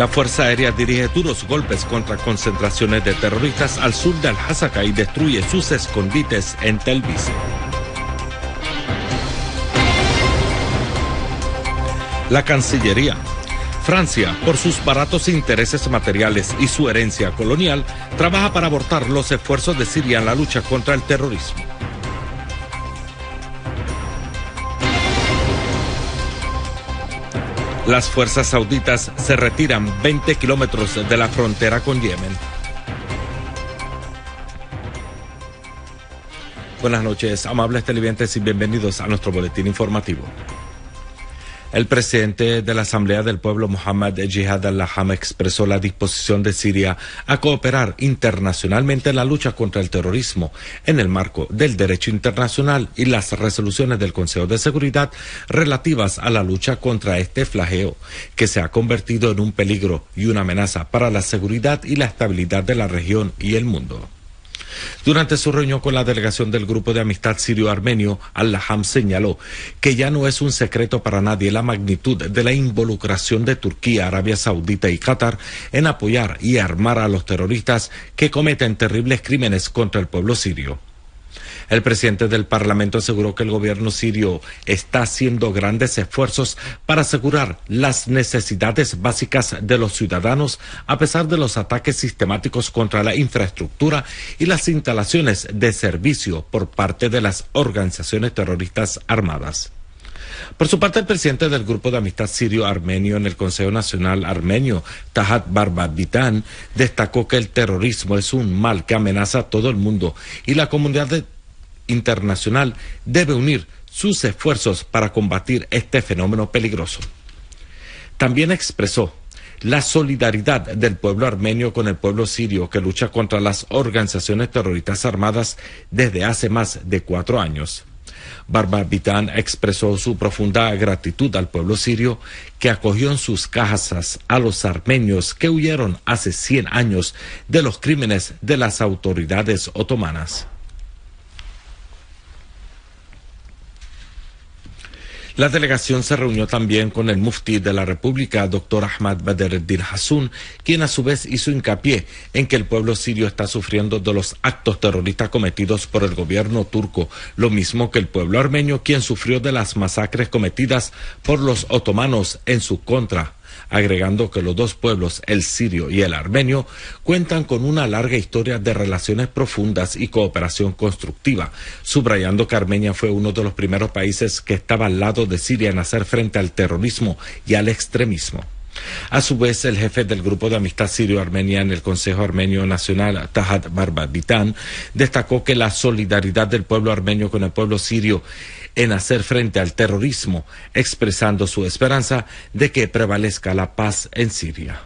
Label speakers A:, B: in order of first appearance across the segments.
A: La Fuerza Aérea dirige duros golpes contra concentraciones de terroristas al sur de Al-Hasaka y destruye sus escondites en Tel Aviv. La Cancillería. Francia, por sus baratos intereses materiales y su herencia colonial, trabaja para abortar los esfuerzos de Siria en la lucha contra el terrorismo. Las fuerzas sauditas se retiran 20 kilómetros de la frontera con Yemen. Buenas noches, amables televidentes, y bienvenidos a nuestro boletín informativo. El presidente de la Asamblea del Pueblo, Mohammad Jihad al-Laham, expresó la disposición de Siria a cooperar internacionalmente en la lucha contra el terrorismo en el marco del derecho internacional y las resoluciones del Consejo de Seguridad relativas a la lucha contra este flagelo, que se ha convertido en un peligro y una amenaza para la seguridad y la estabilidad de la región y el mundo. Durante su reunión con la delegación del Grupo de Amistad Sirio-Armenio, al-Laham señaló que ya no es un secreto para nadie la magnitud de la involucración de Turquía, Arabia Saudita y Qatar en apoyar y armar a los terroristas que cometen terribles crímenes contra el pueblo sirio. El presidente del Parlamento aseguró que el gobierno sirio está haciendo grandes esfuerzos para asegurar las necesidades básicas de los ciudadanos a pesar de los ataques sistemáticos contra la infraestructura y las instalaciones de servicio por parte de las organizaciones terroristas armadas. Por su parte, el presidente del Grupo de Amistad Sirio-Armenio en el Consejo Nacional Armenio, Tahat Barbaditán, destacó que el terrorismo es un mal que amenaza a todo el mundo y la comunidad internacional debe unir sus esfuerzos para combatir este fenómeno peligroso. También expresó la solidaridad del pueblo armenio con el pueblo sirio que lucha contra las organizaciones terroristas armadas desde hace más de 4 años. Barbaditán expresó su profunda gratitud al pueblo sirio que acogió en sus casas a los armenios que huyeron hace 100 años de los crímenes de las autoridades otomanas. La delegación se reunió también con el muftí de la República, Dr. Ahmad Badreddin Hassun, quien a su vez hizo hincapié en que el pueblo sirio está sufriendo de los actos terroristas cometidos por el gobierno turco, lo mismo que el pueblo armenio, quien sufrió de las masacres cometidas por los otomanos en su contra, agregando que los dos pueblos, el sirio y el armenio, cuentan con una larga historia de relaciones profundas y cooperación constructiva, subrayando que Armenia fue uno de los primeros países que estaba al lado de Siria en hacer frente al terrorismo y al extremismo. A su vez, el jefe del Grupo de Amistad Sirio-Armenia en el Consejo Armenio Nacional, Tahat Barbaditán, destacó que la solidaridad del pueblo armenio con el pueblo sirio en hacer frente al terrorismo, expresando su esperanza de que prevalezca la paz en Siria.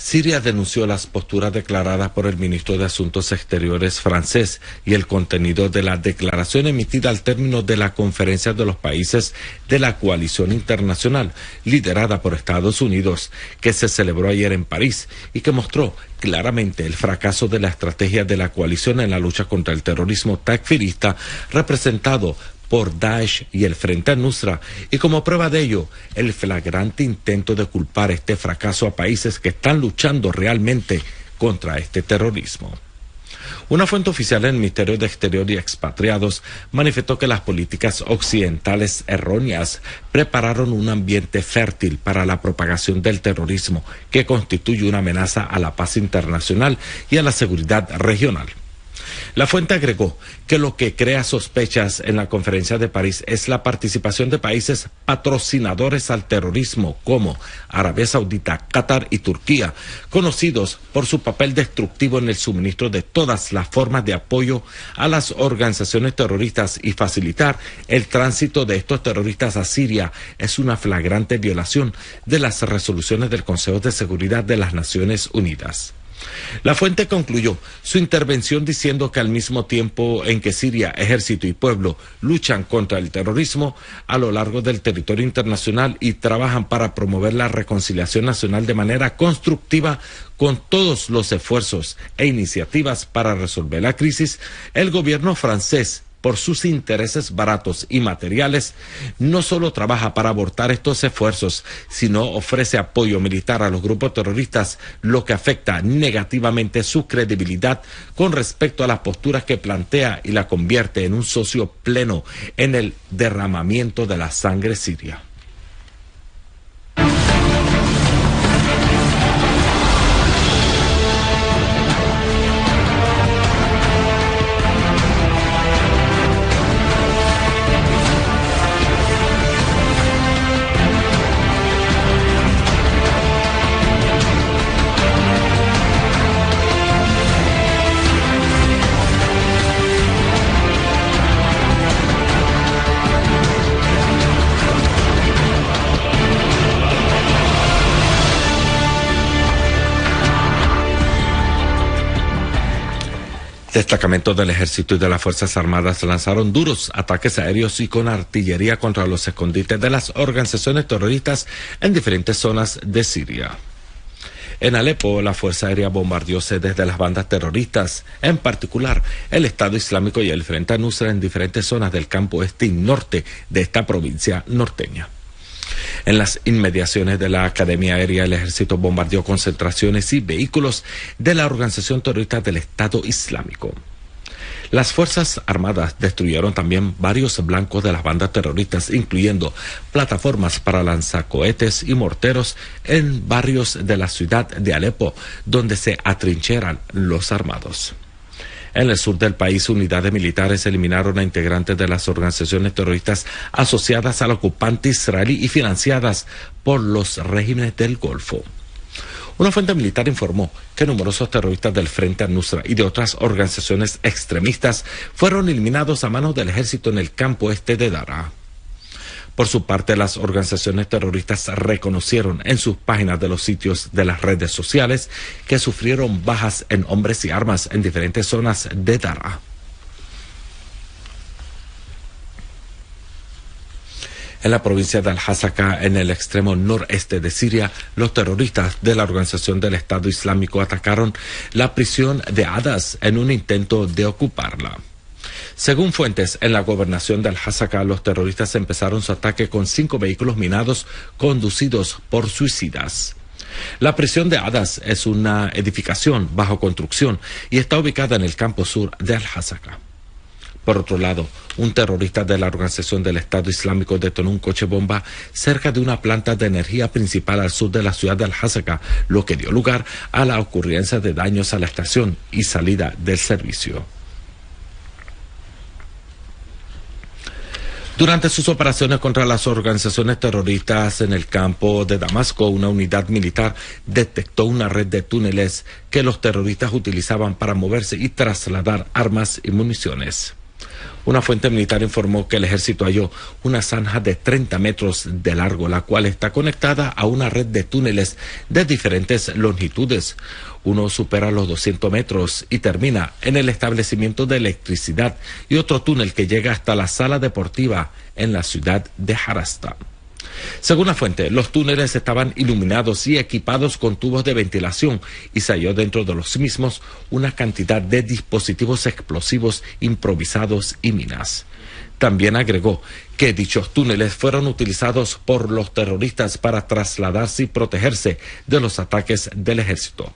A: Siria denunció las posturas declaradas por el ministro de Asuntos Exteriores francés y el contenido de la declaración emitida al término de la conferencia de los países de la coalición internacional, liderada por Estados Unidos, que se celebró ayer en París y que mostró claramente el fracaso de la estrategia de la coalición en la lucha contra el terrorismo takfirista representado por Daesh y el Frente al-Nusra, y como prueba de ello, el flagrante intento de culpar este fracaso a países que están luchando realmente contra este terrorismo. Una fuente oficial en el Ministerio de Exterior y Expatriados manifestó que las políticas occidentales erróneas prepararon un ambiente fértil para la propagación del terrorismo, que constituye una amenaza a la paz internacional y a la seguridad regional. La fuente agregó que lo que crea sospechas en la conferencia de París es la participación de países patrocinadores al terrorismo como Arabia Saudita, Qatar y Turquía, conocidos por su papel destructivo en el suministro de todas las formas de apoyo a las organizaciones terroristas, y facilitar el tránsito de estos terroristas a Siria es una flagrante violación de las resoluciones del Consejo de Seguridad de las Naciones Unidas. La fuente concluyó su intervención diciendo que al mismo tiempo en que Siria, ejército y pueblo luchan contra el terrorismo a lo largo del territorio internacional y trabajan para promover la reconciliación nacional de manera constructiva con todos los esfuerzos e iniciativas para resolver la crisis, el gobierno francés por sus intereses baratos y materiales, no solo trabaja para abortar estos esfuerzos, sino ofrece apoyo militar a los grupos terroristas, lo que afecta negativamente su credibilidad con respecto a las posturas que plantea y la convierte en un socio pleno en el derramamiento de la sangre siria. Destacamentos del Ejército y de las Fuerzas Armadas lanzaron duros ataques aéreos y con artillería contra los escondites de las organizaciones terroristas en diferentes zonas de Siria. En Alepo, la Fuerza Aérea bombardeó sedes de las bandas terroristas, en particular el Estado Islámico y el Frente al-Nusra en diferentes zonas del campo este y norte de esta provincia norteña. En las inmediaciones de la Academia Aérea, el ejército bombardeó concentraciones y vehículos de la organización terrorista del Estado Islámico. Las Fuerzas Armadas destruyeron también varios blancos de las bandas terroristas, incluyendo plataformas para lanzacohetes y morteros en barrios de la ciudad de Alepo, donde se atrincheran los armados. En el sur del país, unidades militares eliminaron a integrantes de las organizaciones terroristas asociadas al ocupante israelí y financiadas por los regímenes del Golfo. Una fuente militar informó que numerosos terroristas del Frente al-Nusra y de otras organizaciones extremistas fueron eliminados a manos del ejército en el campo este de Daraa. Por su parte, las organizaciones terroristas reconocieron en sus páginas de los sitios de las redes sociales que sufrieron bajas en hombres y armas en diferentes zonas de Daraa. En la provincia de Al-Hasaka, en el extremo noreste de Siria, los terroristas de la Organización del Estado Islámico atacaron la prisión de Adas en un intento de ocuparla. Según fuentes en la gobernación de Al-Hasaka, los terroristas empezaron su ataque con 5 vehículos minados conducidos por suicidas. La prisión de Adas es una edificación bajo construcción y está ubicada en el campo sur de Al-Hasaka. Por otro lado, un terrorista de la Organización del Estado Islámico detonó un coche bomba cerca de una planta de energía principal al sur de la ciudad de Al-Hasaka, lo que dio lugar a la ocurrencia de daños a la estación y salida del servicio. Durante sus operaciones contra las organizaciones terroristas en el campo de Damasco, una unidad militar detectó una red de túneles que los terroristas utilizaban para moverse y trasladar armas y municiones. Una fuente militar informó que el ejército halló una zanja de 30 metros de largo, la cual está conectada a una red de túneles de diferentes longitudes. Uno supera los 200 metros y termina en el establecimiento de electricidad y otro túnel que llega hasta la sala deportiva en la ciudad de Harasta. Según la fuente, los túneles estaban iluminados y equipados con tubos de ventilación y se halló dentro de los mismos una cantidad de dispositivos explosivos improvisados y minas. También agregó que dichos túneles fueron utilizados por los terroristas para trasladarse y protegerse de los ataques del ejército.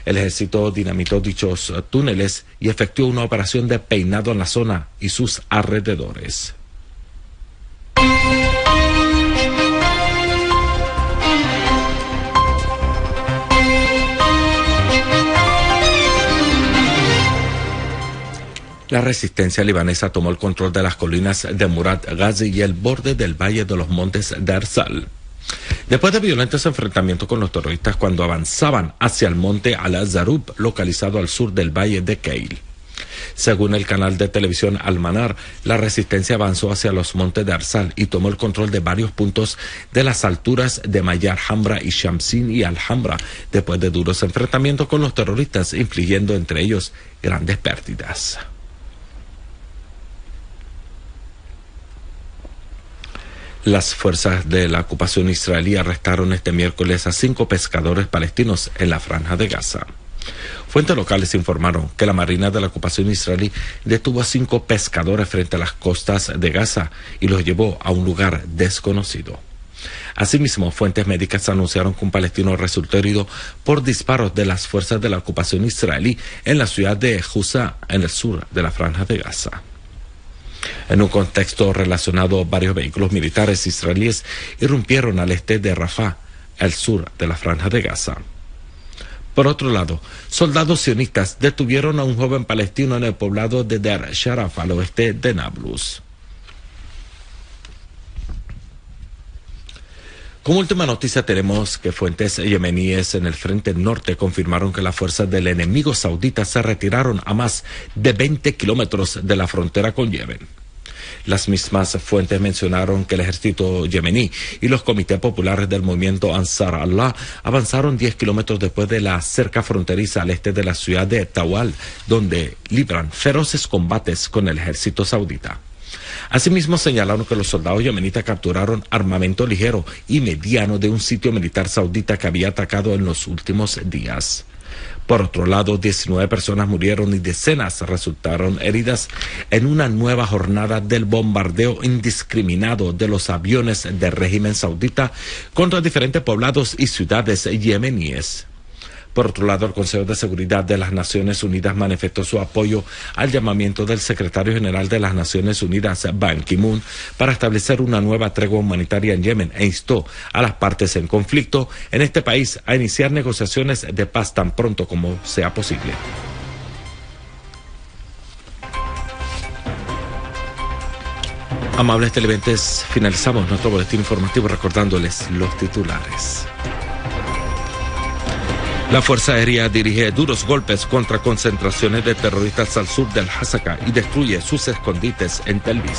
A: El ejército dinamitó dichos túneles y efectuó una operación de peinado en la zona y sus alrededores. La resistencia libanesa tomó el control de las colinas de Murad Ghazi y el borde del valle de los montes de Arsal. Después de violentos enfrentamientos con los terroristas cuando avanzaban hacia el monte Al-Zarub, localizado al sur del valle de Keil. Según el canal de televisión Al-Manar, la resistencia avanzó hacia los montes de Arsal y tomó el control de varios puntos de las alturas de Mayar Hamra y Shamsin y Al-Hamra, después de duros enfrentamientos con los terroristas, infligiendo entre ellos grandes pérdidas. Las fuerzas de la ocupación israelí arrestaron este miércoles a 5 pescadores palestinos en la Franja de Gaza. Fuentes locales informaron que la Marina de la ocupación israelí detuvo a 5 pescadores frente a las costas de Gaza y los llevó a un lugar desconocido. Asimismo, fuentes médicas anunciaron que un palestino resultó herido por disparos de las fuerzas de la ocupación israelí en la ciudad de Jusa, en el sur de la Franja de Gaza. En un contexto relacionado, varios vehículos militares israelíes irrumpieron al este de Rafah, al sur de la Franja de Gaza. Por otro lado, soldados sionistas detuvieron a un joven palestino en el poblado de Deir Sharaf, al oeste de Nablus. Como última noticia tenemos que fuentes yemeníes en el frente norte confirmaron que las fuerzas del enemigo saudita se retiraron a más de 20 kilómetros de la frontera con Yemen. Las mismas fuentes mencionaron que el ejército yemení y los comités populares del movimiento Ansar Allah avanzaron 10 kilómetros después de la cerca fronteriza al este de la ciudad de Tawal, donde libran feroces combates con el ejército saudita. Asimismo, señalaron que los soldados yemenitas capturaron armamento ligero y mediano de un sitio militar saudita que había atacado en los últimos días. Por otro lado, 19 personas murieron y decenas resultaron heridas en una nueva jornada del bombardeo indiscriminado de los aviones del régimen saudita contra diferentes poblados y ciudades yemeníes. Por otro lado, el Consejo de Seguridad de las Naciones Unidas manifestó su apoyo al llamamiento del secretario general de las Naciones Unidas, Ban Ki-moon, para establecer una nueva tregua humanitaria en Yemen e instó a las partes en conflicto en este país a iniciar negociaciones de paz tan pronto como sea posible. Amables televidentes, finalizamos nuestro boletín informativo recordándoles los titulares. La Fuerza Aérea dirige duros golpes contra concentraciones de terroristas al sur del Hasaka y destruye sus escondites en Tel Aviv.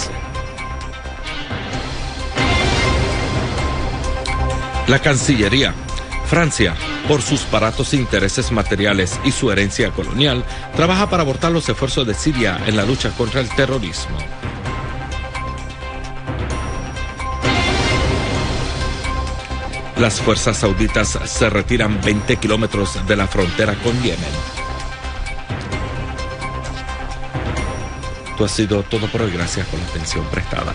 A: La Cancillería. Francia, por sus baratos intereses materiales y su herencia colonial, trabaja para abortar los esfuerzos de Siria en la lucha contra el terrorismo. Las fuerzas sauditas se retiran 20 kilómetros de la frontera con Yemen. Esto ha sido todo por hoy. Gracias por la atención prestada.